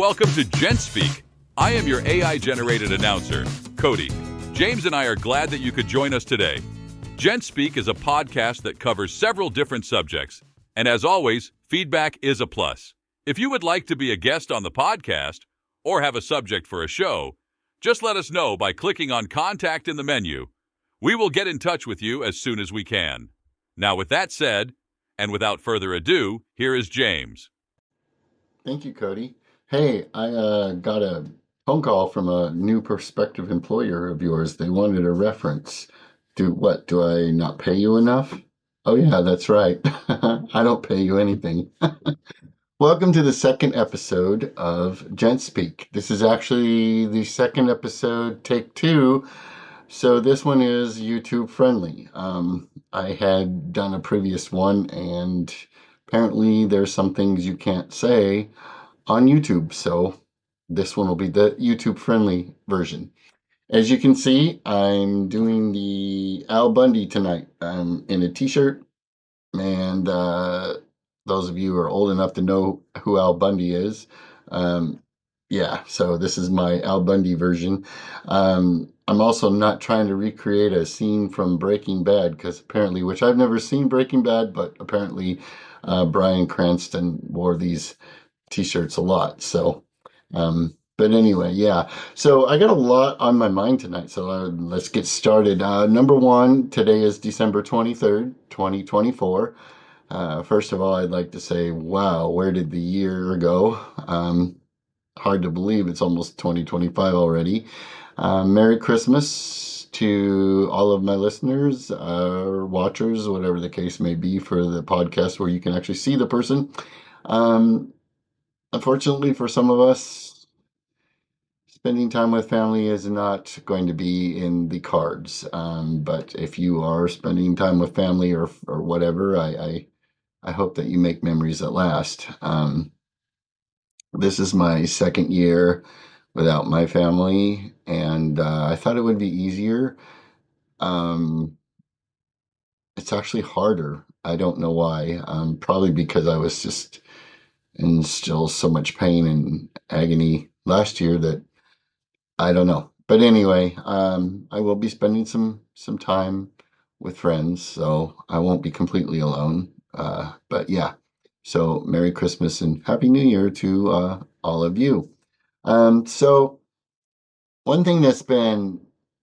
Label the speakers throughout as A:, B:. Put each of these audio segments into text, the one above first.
A: welcome to Gent Speak. I am your AI-generated announcer, Cody. James and I are glad that you could join us today. Gent Speak is a podcast that covers several different subjects, and as always, feedback is a plus. If you would like to be a guest on the podcast or have a subject for a show, just let us know by clicking on Contact in the menu. We will get in touch with you as soon as we can. Now, with that said, and without further ado, here is James.
B: Thank you, Cody. Hey, I got a phone call from a new prospective employer of yours. They wanted a reference. Do I not pay you enough? Oh, yeah, that's right. I don't pay you anything. Welcome to the second episode of Gent Speak. This is actually the second episode, take two. So this one is YouTube friendly. I had done a previous one, and apparently there's some things you can't say on YouTube. So this one will be the YouTube friendly version. As you can see, I'm doing the Al Bundy tonight. I'm in a t-shirt, and those of you who are old enough to know who Al Bundy is, so this is my Al Bundy version. I'm also not trying to recreate a scene from Breaking Bad, because apparently, which I've never seen Breaking Bad, but apparently Bryan Cranston wore these t-shirts a lot. So, but anyway, yeah. So I got a lot on my mind tonight, so let's get started. Number one, today is December 23rd, 2024. First of all, I'd like to say, wow, where did the year go? Hard to believe it's almost 2025 already. Merry Christmas to all of my listeners, watchers, whatever the case may be for the podcast where you can actually see the person. Unfortunately, for some of us, spending time with family is not going to be in the cards. But if you are spending time with family or whatever, I hope that you make memories that last. This is my second year without my family, and I thought it would be easier. It's actually harder. I don't know why. Probably because I was just in still so much pain and agony last year that I don't know. But anyway, I will be spending some time with friends, so I won't be completely alone. But yeah, so Merry Christmas and Happy New Year to all of you. So one thing that's been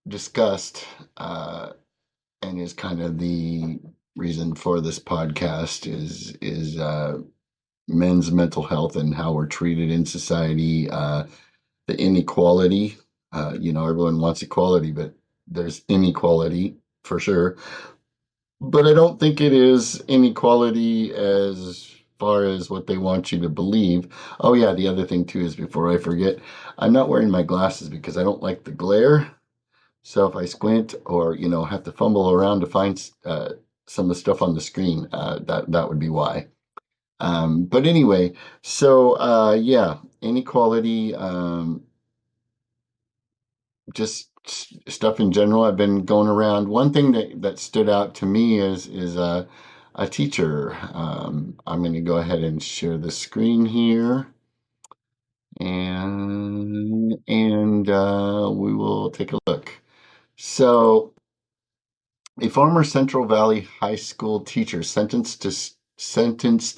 B: discussed and is kind of the reason for this podcast is men's mental health and how we're treated in society, the inequality. Everyone wants equality, but there's inequality for sure. But I don't think it is inequality as far as what they want you to believe. Oh yeah, the other thing too is, before I forget, I'm not wearing my glasses because I don't like the glare. So if I squint or, have to fumble around to find some of the stuff on the screen, that would be why. But anyway, so inequality, just stuff in general. I've been going around. One thing that stood out to me is a teacher. I'm going to go ahead and share the screen here, and we will take a look. So, a former Central Valley High School teacher sentenced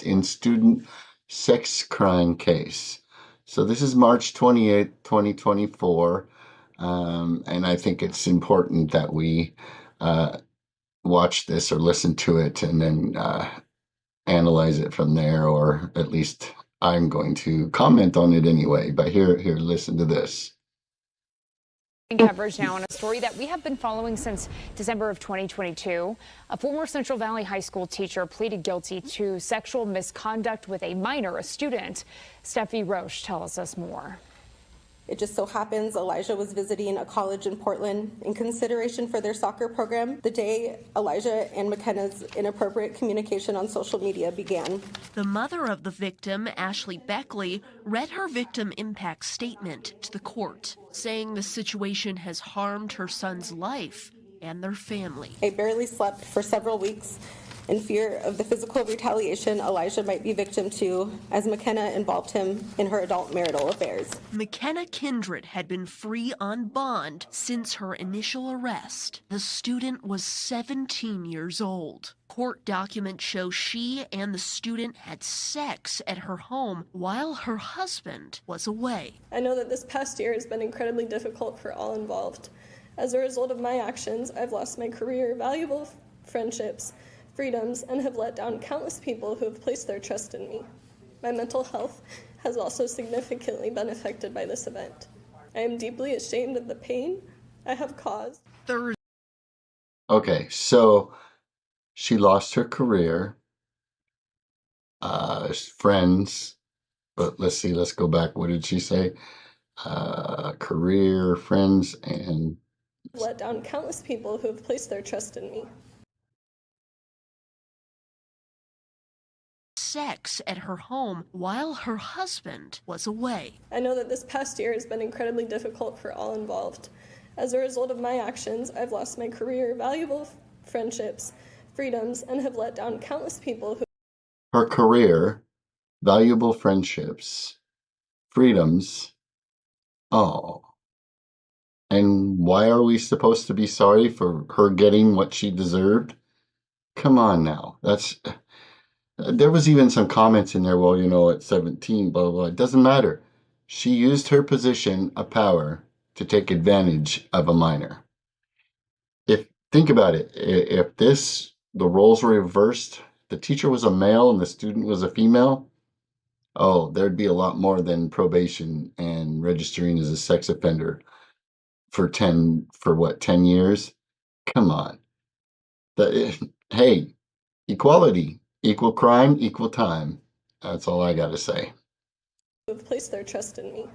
B: in student sex crime case. So this is March 28th, 2024. And I think it's important that we watch this or listen to it and then analyze it from there, or at least I'm going to comment on it anyway. But here, listen to this.
C: Coverage now on a story that we have been following since December of 2022. A former Central Valley High School teacher pleaded guilty to sexual misconduct with a minor, a student. Steffi Roche tells us more.
D: It just so happens Elijah was visiting a college in Portland in consideration for their soccer program the day Elijah and McKenna's inappropriate communication on social media began.
E: The mother of the victim, Ashley Beckley, read her victim impact statement to the court, saying the situation has harmed her son's life and their family.
D: I barely slept for several weeks in fear of the physical retaliation Elijah might be victim to as McKenna involved him in her adult marital affairs.
E: McKenna Kindred had been free on bond since her initial arrest. The student was 17 years old. Court documents show she and the student had sex at her home while her husband was away.
F: I know that this past year has been incredibly difficult for all involved. As a result of my actions, I've lost my career, valuable friendships, freedoms, and have let down countless people who have placed their trust in me. My mental health has also significantly been affected by this event. I am deeply ashamed of the pain I have caused.
B: Okay, so she lost her career, friends, but let's see, let's go back. What did she say? Career, friends, and
F: Let down countless people who have placed their trust in me.
E: Sex at her home while her husband was away.
F: I know that this past year has been incredibly difficult for all involved. As a result of my actions, I've lost my career, valuable friendships, freedoms, and have let down countless people who...
B: her career, valuable friendships, freedoms. Oh. And why are we supposed to be sorry for her getting what she deserved? Come on now. There was even some comments in there, well, you know, at 17, blah, blah, blah. It doesn't matter. She used her position of power to take advantage of a minor. Think about it. If the roles were reversed, the teacher was a male and the student was a female, oh, there'd be a lot more than probation and registering as a sex offender for 10 years? Come on. Hey, equality, equal crime, equal time. That's all I got to say.
F: Who have placed their trust in me.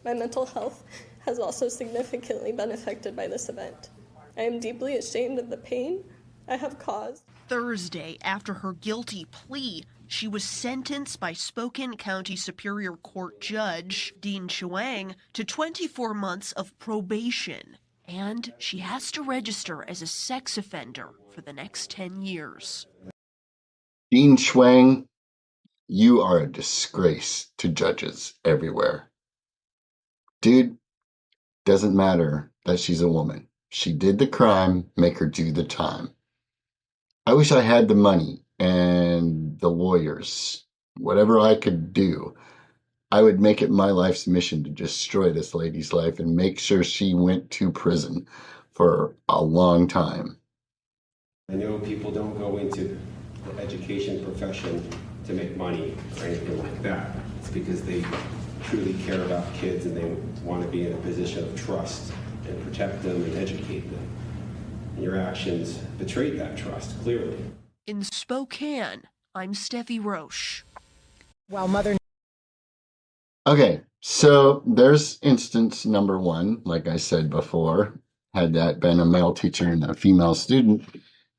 F: My mental health has also significantly been affected by this event. I am deeply ashamed of the pain I have caused.
E: Thursday, after her guilty plea, she was sentenced by Spokane County Superior Court Judge Dean Chuang to 24 months of probation, and she has to register as a sex offender for the next 10 years.
B: Dean Chuang, you are a disgrace to judges everywhere. Dude, doesn't matter that she's a woman. She did the crime, make her do the time. I wish I had the money and the lawyers, whatever I could do. I would make it my life's mission to destroy this lady's life and make sure she went to prison for a long time.
G: I know people don't go into the education profession to make money or anything like that. It's because they truly care about kids and they want to be in a position of trust and protect them and educate them. And your actions betrayed that trust, clearly.
E: In Spokane, I'm Steffi Roche.
H: While Mother...
B: Okay, so there's instance number one. Like I said before, had that been a male teacher and a female student,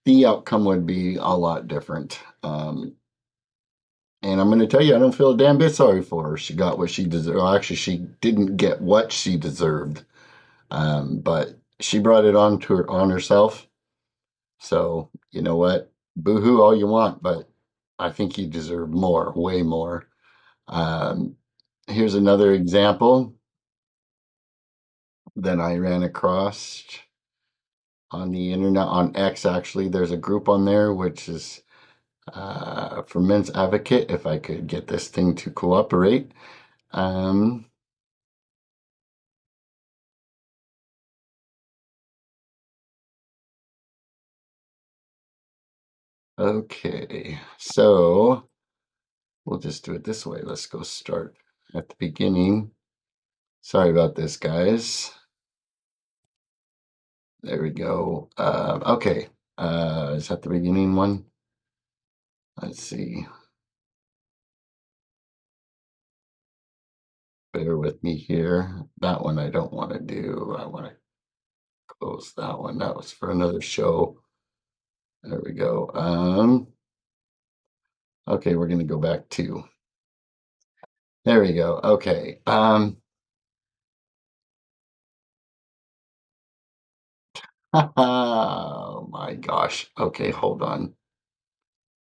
B: the outcome would be a lot different. And I'm going to tell you, I don't feel a damn bit sorry for her. She got what she deserved. Well, actually, she didn't get what she deserved, but she brought it on herself. So you know what? Boo-hoo all you want, but I think you deserve more, way more. Here's another example that I ran across on the internet, on X actually. There's a group on there which is for Men's Advocate, if I could get this thing to cooperate. Okay, so we'll just do it this way. Let's go start at the beginning. Sorry about this, guys. There we go. Okay, is that the beginning one? Let's see. Bear with me here. That one I don't want to do. I want to close that one. That was for another show. There we go. Okay, we're going to go back to. There we go. Okay. Oh my gosh. Okay, hold on.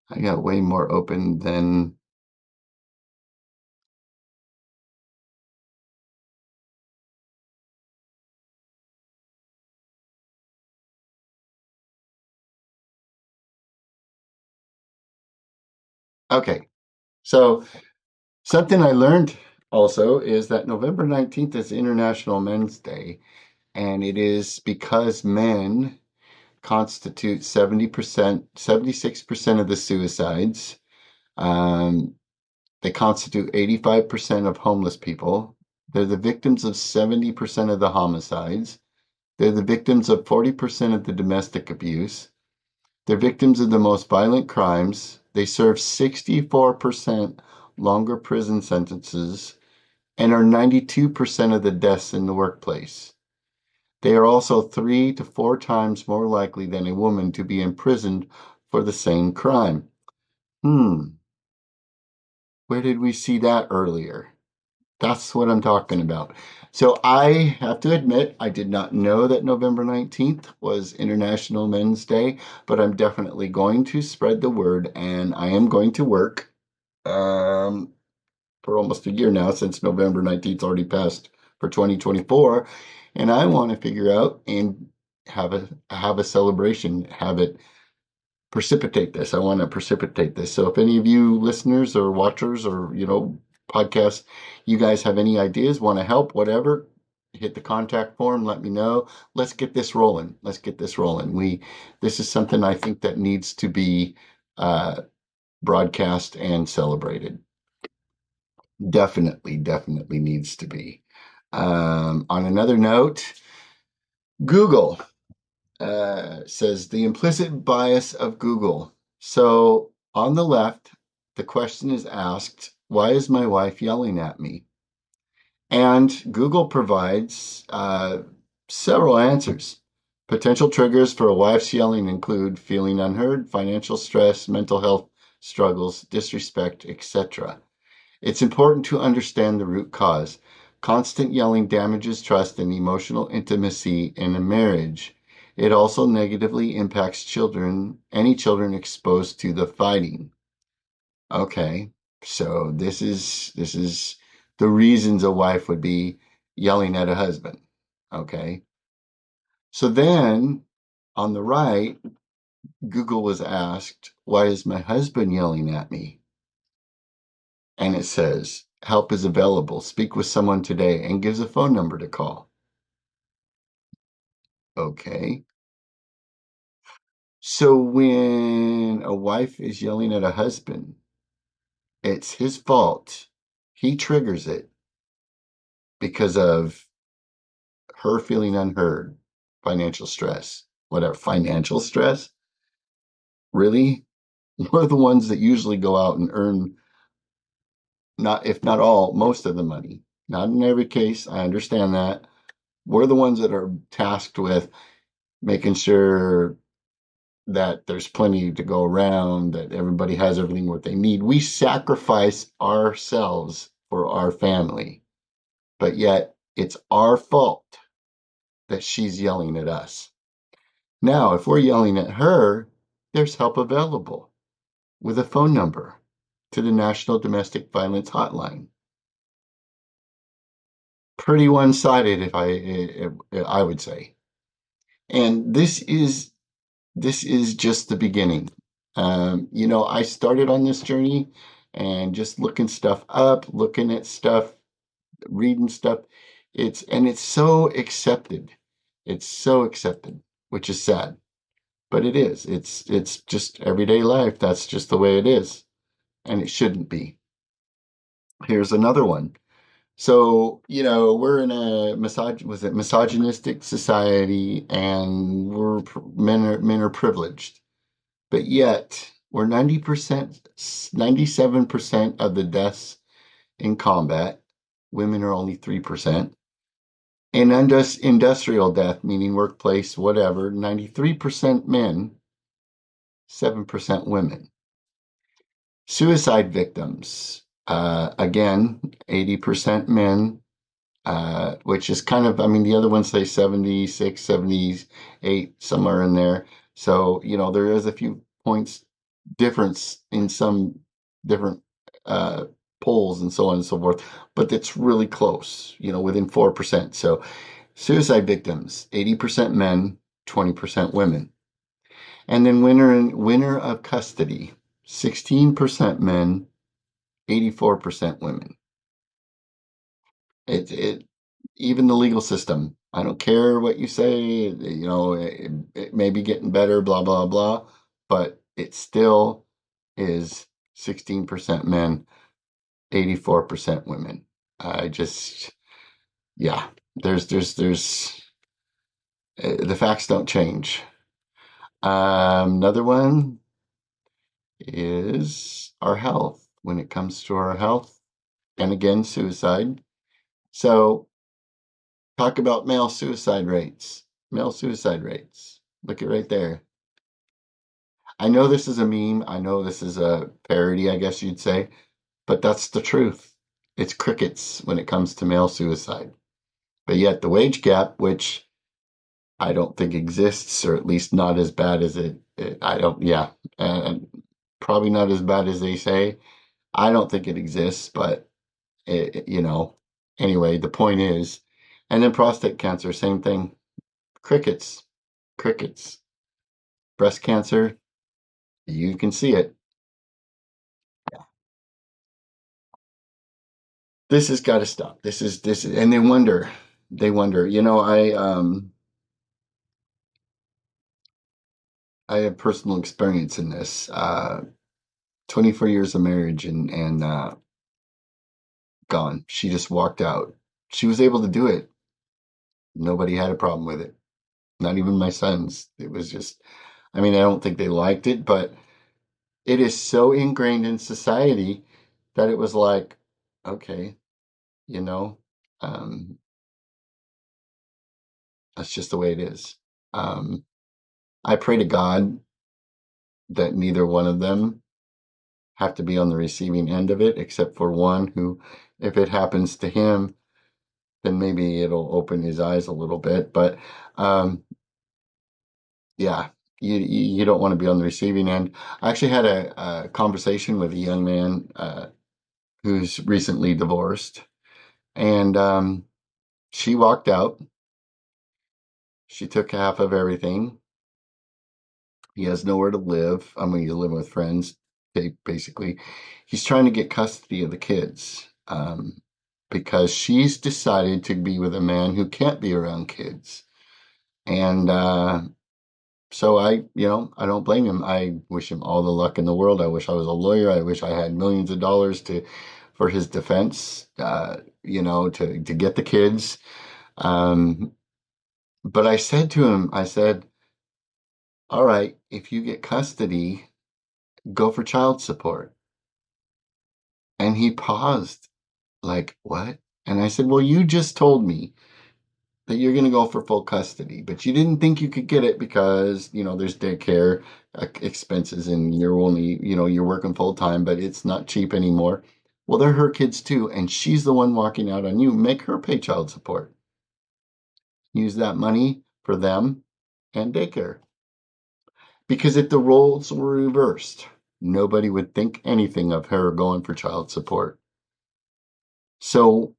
B: I got way more open than. Okay, so something I learned also is that November 19th is International Men's Day, and it is because men constitute 70%, 76% of the suicides. Um, they constitute 85% of homeless people. They're the victims of 70% of the homicides. They're the victims of 40% of the domestic abuse. They're victims of the most violent crimes. They serve 64% longer prison sentences and are 92% of the deaths in the workplace. They are also 3 to 4 times more likely than a woman to be imprisoned for the same crime. Where did we see that earlier? That's what I'm talking about. So I have to admit, I did not know that November 19th was International Men's Day, but I'm definitely going to spread the word, and I am going to work for almost a year now, since November 19th already passed for 2024. And I want to figure out and have a celebration, have it precipitate this. I want to precipitate this. So if any of you listeners or watchers or, podcasts, you guys have any ideas, want to help, whatever, hit the contact form, let me know. Let's get this rolling. Let's get this rolling. This is something I think that needs to be broadcast and celebrated. Definitely needs to be. On another note, Google says the implicit bias of Google. So on the left, the question is asked, why is my wife yelling at me? And Google provides several answers. Potential triggers for a wife's yelling include feeling unheard, financial stress, mental health struggles, disrespect, etc. It's important to understand the root cause. Constant yelling damages trust and emotional intimacy in a marriage. It also negatively impacts children, any children exposed to the fighting. Okay, so this is the reasons a wife would be yelling at a husband. Okay. So then on the right, Google was asked, why is my husband yelling at me? And it says, help is available. Speak with someone today, and gives a phone number to call. Okay. So when a wife is yelling at a husband, it's his fault. He triggers it because of her feeling unheard, financial stress, whatever. Financial stress? Really? We're the ones that usually go out and earn, not, if not all, most of the money. Not in every case. I understand that. We're the ones that are tasked with making sure that there's plenty to go around, that everybody has everything what they need. We sacrifice ourselves for our family, but yet it's our fault that she's yelling at us. Now, if we're yelling at her, there's help available with a phone number to the National Domestic Violence Hotline. Pretty one-sided, if I would say. And this is just the beginning. I started on this journey and just looking stuff up, looking at stuff, reading stuff. It's so accepted. It's so accepted, which is sad. But it is. It's just everyday life. That's just the way it is. And it shouldn't be. Here's another one. So, we're in a misogynistic society, and men are privileged. But yet, we're 90%, 97% of the deaths in combat. Women are only 3%. And industrial death, meaning workplace, whatever, 93% men, 7% women. Suicide victims, again, 80% men, which is kind of, the other ones say 76, 78, somewhere in there. So, there is a few points difference in some different uh, polls and so on and so forth, but it's really close, within 4%. So suicide victims, 80% men, 20% women. And then winner of custody, 16% men, 84% women. It even the legal system. I don't care what you say, it may be getting better, blah blah blah, but it still is 16% men, 84% women. I just, yeah, there's the facts don't change. Another one is our health. When it comes to our health, and again, suicide. So talk about male suicide rates. Male suicide rates. Look at right there. I know this is a meme. I know this is a parody, I guess you'd say, but that's the truth. It's crickets when it comes to male suicide. But yet the wage gap, which I don't think exists, or at least not as bad as I don't, yeah, and probably not as bad as they say. I don't think it exists, but anyway, the point is, and then prostate cancer, same thing. Crickets, crickets. Breast cancer, you can see it. This has got to stop. And they wonder. I have personal experience in this. 24 years of marriage and gone. She just walked out. She was able to do it. Nobody had a problem with it. Not even my sons. It was just, I mean, I don't think they liked it, but it is so ingrained in society that it was like, okay, you know, um, that's just the way it is. Um, I pray to God that neither one of them have to be on the receiving end of it, except for one who, if it happens to him, then maybe it'll open his eyes a little bit. But um, yeah, you don't want to be on the receiving end. I actually had a conversation with a young man who's recently divorced, and she walked out. She took half of everything. He has nowhere to live. I mean, he's living with friends, basically. He's trying to get custody of the kids because she's decided to be with a man who can't be around kids. And so I don't blame him. I wish him all the luck in the world. I wish I was a lawyer. I wish I had millions of dollars for his defense, to get the kids. Um, but I said to him, I said, all right, if you get custody, go for child support. And he paused, like, what? And I said, well, you just told me that you're going to go for full custody, but you didn't think you could get it because, there's daycare expenses and you're only, you're working full time, but it's not cheap anymore. Well, they're her kids too. And she's the one walking out on you. Make her pay child support. Use that money for them and daycare. Because if the roles were reversed, nobody would think anything of her going for child support. So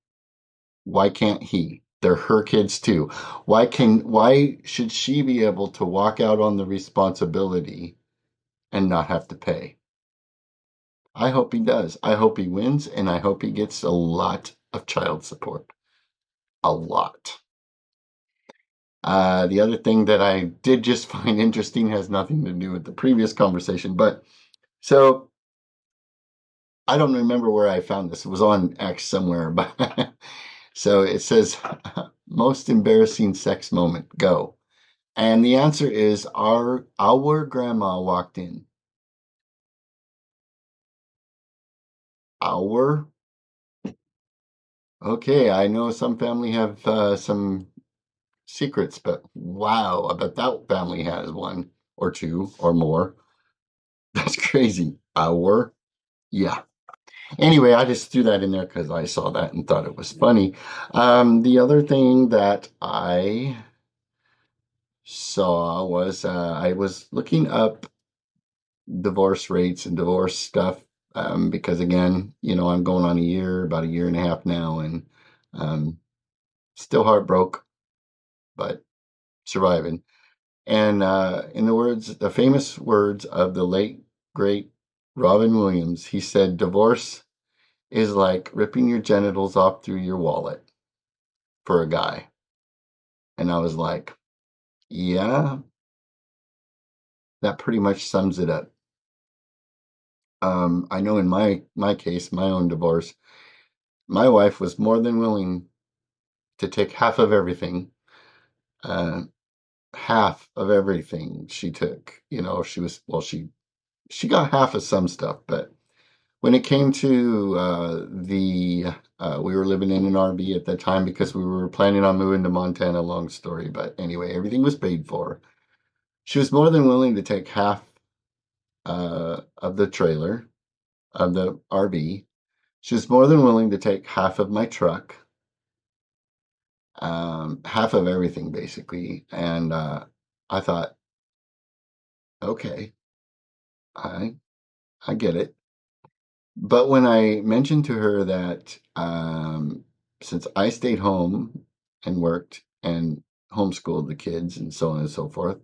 B: why can't he? They're her kids too. Why should she be able to walk out on the responsibility and not have to pay? I hope he does. I hope he wins, and I hope he gets a lot of child support. A lot. The other thing that I did just find interesting has nothing to do with the previous conversation, but so I don't remember where I found this. It was on X somewhere, but so it says most embarrassing sex moment. Go. And the answer is our grandma walked in. Our Okay, I know some family have some secrets, but wow, I bet that family has one or two or more. That's crazy. Our Yeah. Anyway, I just threw that in there because I saw that and thought it was funny. The other thing that I saw was I was looking up divorce rates and divorce stuff, because again, I'm going on about a year and a half now, and um, still heartbroken, but surviving. And in the famous words of the late great Robin Williams, he said, "Divorce is like ripping your genitals off through your wallet for a guy." And I was like, yeah, that pretty much sums it up. I know in my case, my own divorce, my wife was more than willing to take half of everything. Uh, Half of everything she took. She got half of some stuff, but when it came to we were living in an RV at that time because we were planning on moving to Montana. Long story, but anyway, everything was paid for. She was more than willing to take half of the trailer, of the RV. She was more than willing to take half of my truck, half of everything basically. And I thought, okay, I I get it. But when I mentioned to her that since I stayed home and worked and homeschooled the kids and so on and so forth,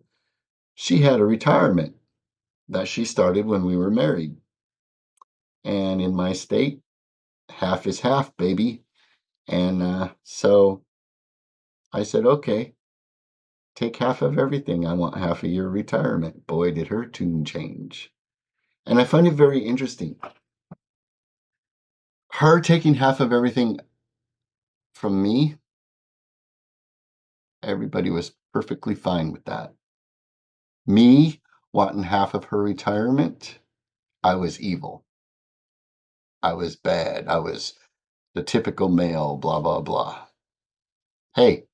B: she had a retirement that she started when we were married. And in my state, half is half, baby. And so I said, okay, take half of everything. I want half of your retirement. Boy, did her tune change. And I find it very interesting. Her taking half of everything from me, everybody was perfectly fine with that. Me wanting half of her retirement, I was evil. I was bad. I was the typical male, blah, blah, blah. Hey,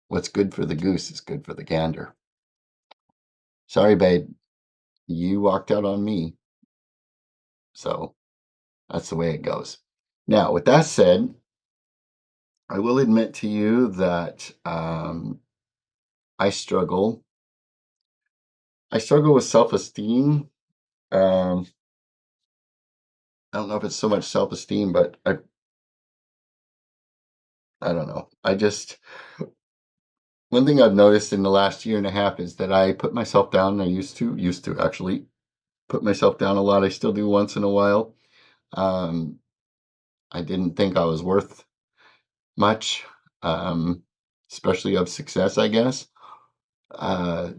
B: what's good for the goose is good for the gander. Sorry, babe. You walked out on me. So that's the way it goes. Now, with that said, I will admit to you that I struggle. I struggle with self-esteem. Um, I don't know if it's so much self-esteem, but I don't know. One thing I've noticed in the last year and a half is that I put myself down. I used to actually put myself down a lot. I still do once in a while. Um, I didn't think I was worth much, um, especially of success, I guess. Uh,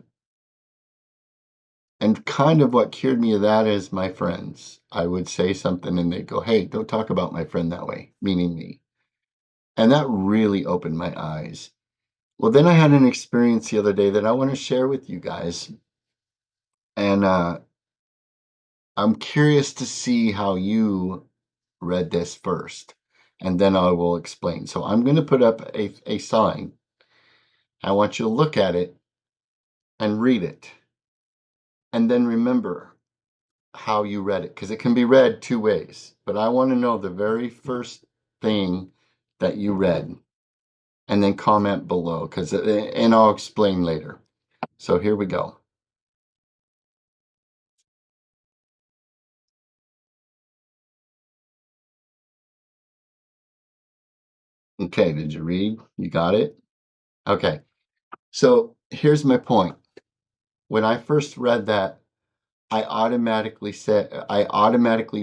B: and kind of what cured me of that is my friends. I would say something and they'd go, "Hey, don't talk about my friend that way," meaning me. And that really opened my eyes. Well, then I had an experience the other day that I want to share with you guys. And I'm curious to see how you read this first, and then I will explain. So I'm going to put up a sign. I want you to look at it and read it, and then remember how you read it, because it can be read two ways. But I want to know the very first thing that you read, and then comment below, and I'll explain later. So here we go. Okay, did you read? You got it? Okay. So here's my point. When I first read that, I automatically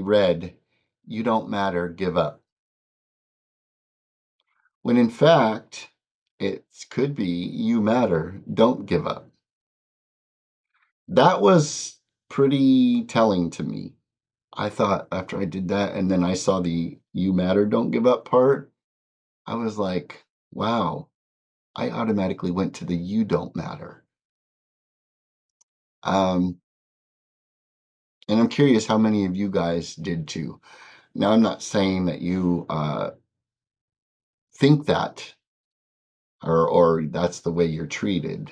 B: read, "You don't matter, give up." When in fact, it could be, "You matter, don't give up." That was pretty telling to me. I thought after I did that and then I saw the "You matter, don't give up" part, I was like, wow, I automatically went to the "You don't matter." Um, and I'm curious how many of you guys did too. Now, I'm not saying that you think that or that's the way you're treated.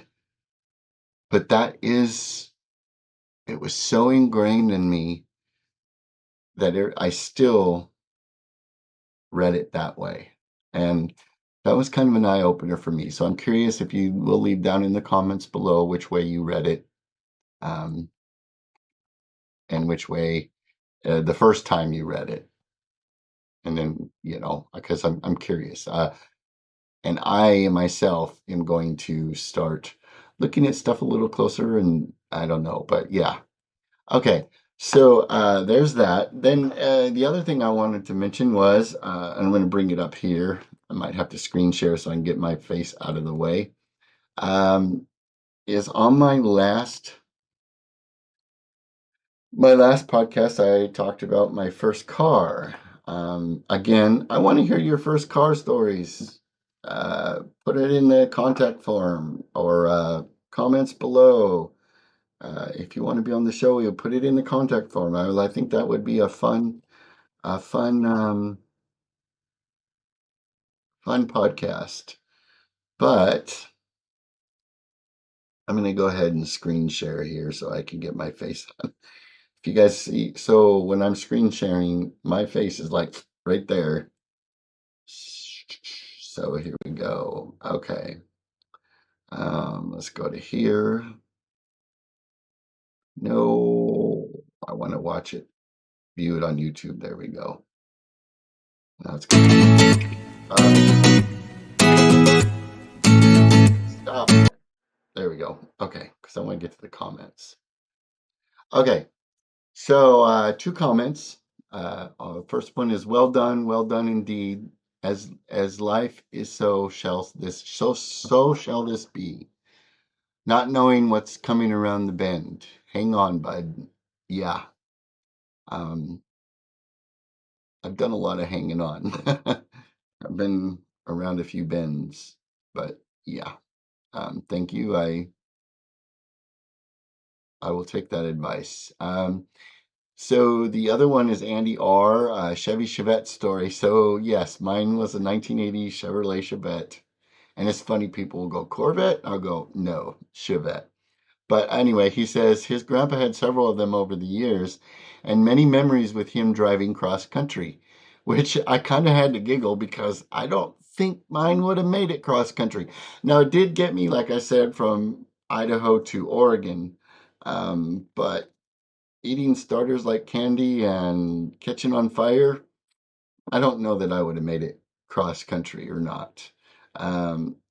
B: But it was so ingrained in me that I still read it that way. And that was kind of an eye opener for me. So I'm curious if you will leave down in the comments below which way you read it. Um, and which way the first time you read it. And then, because I'm curious. And I myself am going to start looking at stuff a little closer, and I don't know, but yeah. Okay. So there's that. Then the other thing I wanted to mention was, I'm going to bring it up here. I might have to screen share so I can get my face out of the way. Is on my last podcast, I talked about my first car. Again, I want to hear your first car stories. Put it in the contact form or comments below. If you want to be on the show, you'll put it in the contact form. I think that would be a fun podcast. But I'm going to go ahead and screen share here so I can get my face on. If you guys see, so when I'm screen sharing, my face is like right there. So here we go. Okay. Let's go to here. No, I want to watch it. View it on YouTube. There we go. Now it's good. Stop. There we go. Okay, because I want to get to the comments. Okay, so 2 comments. First one is well done indeed. As life is, so shall this be. Not knowing what's coming around the bend. Hang on, bud. Yeah. I've done a lot of hanging on. I've been around a few bends, but yeah. Thank you. I will take that advice. So the other one is Andy R. Chevy Chevette story. So yes, mine was a 1980 Chevrolet Chevette. And it's funny, people will go Corvette. I'll go, no, Chevette. But anyway, he says his grandpa had several of them over the years and many memories with him driving cross country, which I kind of had to giggle because I don't think mine would have made it cross country. Now, it did get me, like I said, from Idaho to Oregon. But eating starters like candy and catching on fire, I don't know that I would have made it cross country or not.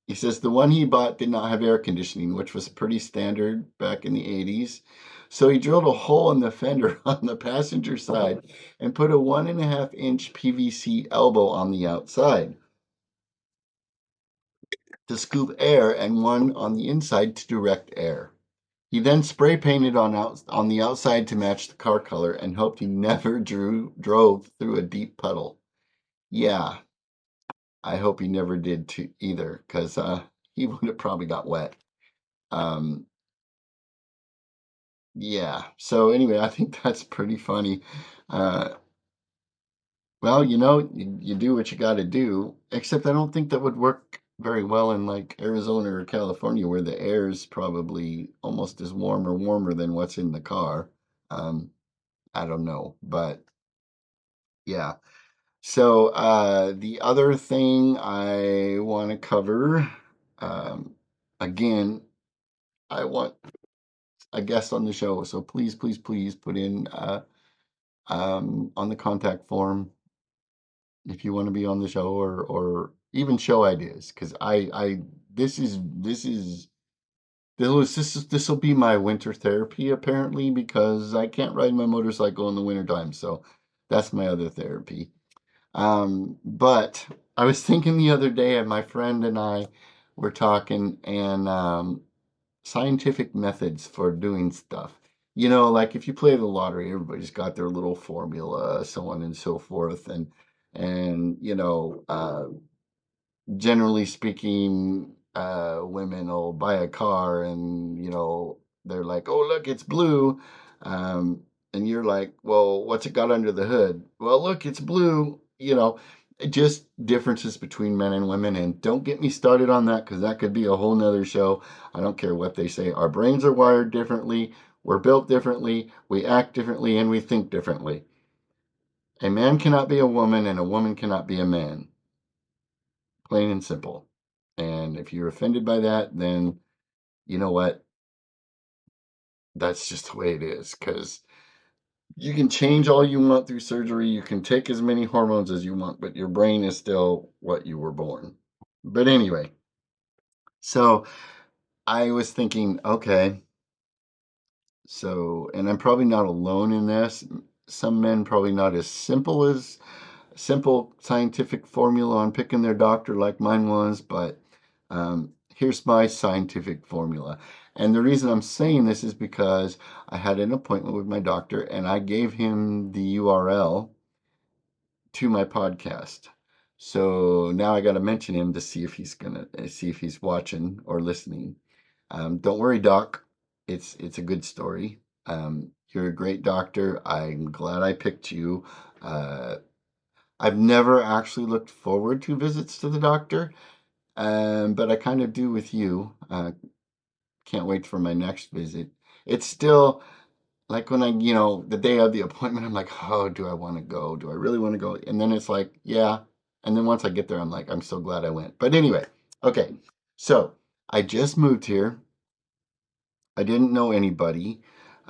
B: He says the one he bought did not have air conditioning, which was pretty standard back in the 80s. So he drilled a hole in the fender on the passenger side and put a 1.5-inch PVC elbow on the outside to scoop air and one on the inside to direct air. He then spray painted on the outside to match the car color and hoped he never drove through a deep puddle. Yeah, I hope he never did either, because he would have probably got wet. Yeah. So anyway, I think that's pretty funny. Uh, well, you do what you got to do. Except I don't think that would work very well in like Arizona or California, where the air is probably almost as warm or warmer than what's in the car. Um, I don't know, but yeah. So the other thing I want to cover, again, I want a guest on the show. So please, please, please put in on the contact form if you want to be on the show or even show ideas. Because this will be my winter therapy apparently, because I can't ride my motorcycle in the wintertime. So that's my other therapy. But I was thinking the other day, and my friend and I were talking, and scientific methods for doing stuff. Like if you play the lottery, everybody's got their little formula, so on and so forth, and generally speaking, women will buy a car and, they're like, oh, look, it's blue. And you're like, well, what's it got under the hood? Well, look, it's blue. Just differences between men and women. And don't get me started on that, because that could be a whole nother show. I don't care what they say. Our brains are wired differently. We're built differently. We act differently, and we think differently. A man cannot be a woman, and a woman cannot be a man. Plain and simple. And if you're offended by that, then you know what? That's just the way it is. Because You can change all you want through surgery. You can take as many hormones as you want, but your brain is still what you were born. But anyway, so I was thinking, okay, so, and I'm probably not alone in this. Some men probably not as simple scientific formula on picking their doctor like mine was, but here's my scientific formula. And the reason I'm saying this is because I had an appointment with my doctor and I gave him the URL to my podcast. So now I got to mention him to see if he's watching or listening. Don't worry, Doc. It's a good story. You're a great doctor. I'm glad I picked you. Uh, I've never actually looked forward to visits to the doctor, but I kind of do with you. Can't wait for my next visit. It's still like when the day of the appointment, I'm like, oh, do I want to go? Do I really want to go? And then it's like, yeah. And then once I get there, I'm like, I'm so glad I went. But anyway, okay. So I just moved here. I didn't know anybody.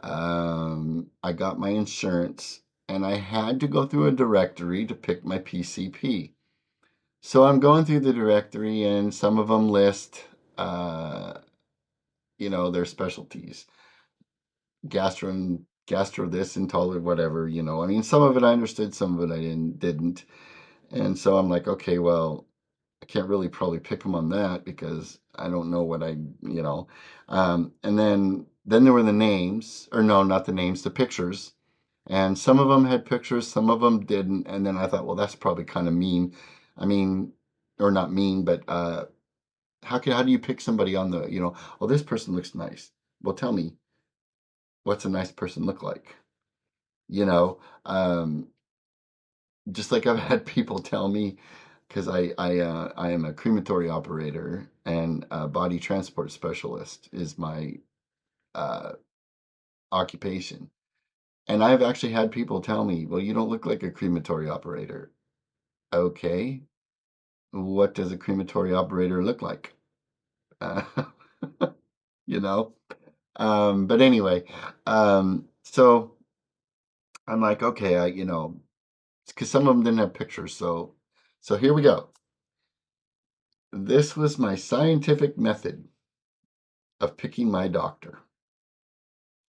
B: I got my insurance and I had to go through a directory to pick my PCP. So I'm going through the directory and some of them list, their specialties. Gastro this, intolerant, whatever, I mean, some of it I understood, some of it I didn't. And so I'm like, okay, well, I can't really probably pick them on that because I don't know what and then there were the names, or no, not the names, the pictures. And some of them had pictures, some of them didn't. And then I thought, well, that's probably kind of mean. I mean, or not mean, but how do you pick somebody on the, oh, this person looks nice. Well, tell me, what's a nice person look like? You know, um, just like I've had people tell me, because I am a crematory operator and a body transport specialist is my uh, occupation. And I've actually had people tell me, well, you don't look like a crematory operator. Okay, what does a crematory operator look like? Uh, you know? But anyway, so I'm like, okay, because some of them didn't have pictures. So here we go. This was my scientific method of picking my doctor.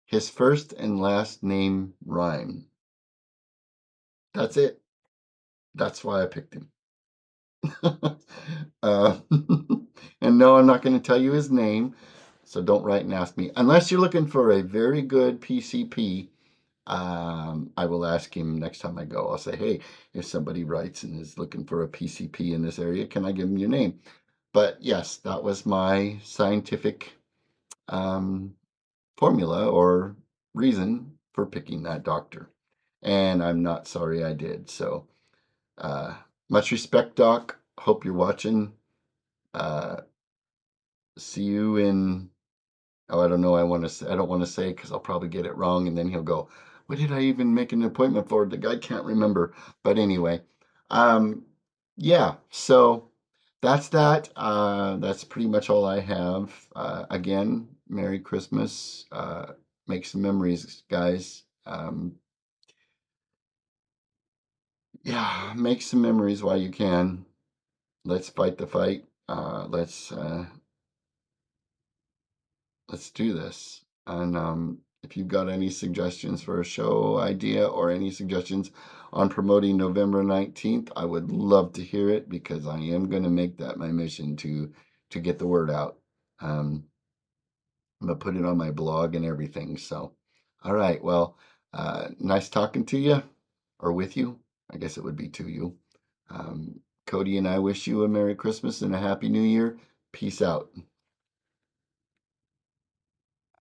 B: His first and last name rhyme. That's it. That's why I picked him. uh, and no, I'm not going to tell you his name, so don't write and ask me. Unless you're looking for a very good PCP, I will ask him next time I go. I'll say, hey, if somebody writes and is looking for a PCP in this area, can I give him your name? But yes, that was my scientific formula or reason for picking that doctor. And I'm not sorry I did. So, much respect, Doc. Hope you're watching. Uh, See you in, oh, I don't know. I don't want to say because I'll probably get it wrong. And then he'll go, what did I even make an appointment for? The guy can't remember. But anyway, um, yeah. So that's that. That's pretty much all I have. Again, Merry Christmas. Make some memories, guys. Yeah, make some memories while you can. Let's fight the fight. Let's do this. And if you've got any suggestions for a show idea or any suggestions on promoting November 19th, I would love to hear it because I am going to make that my mission to get the word out. I'm going to put it on my blog and everything. So, all right. Well, nice talking to you or with you. I guess it would be to you. Cody and I wish you a Merry Christmas and a Happy New Year. Peace out.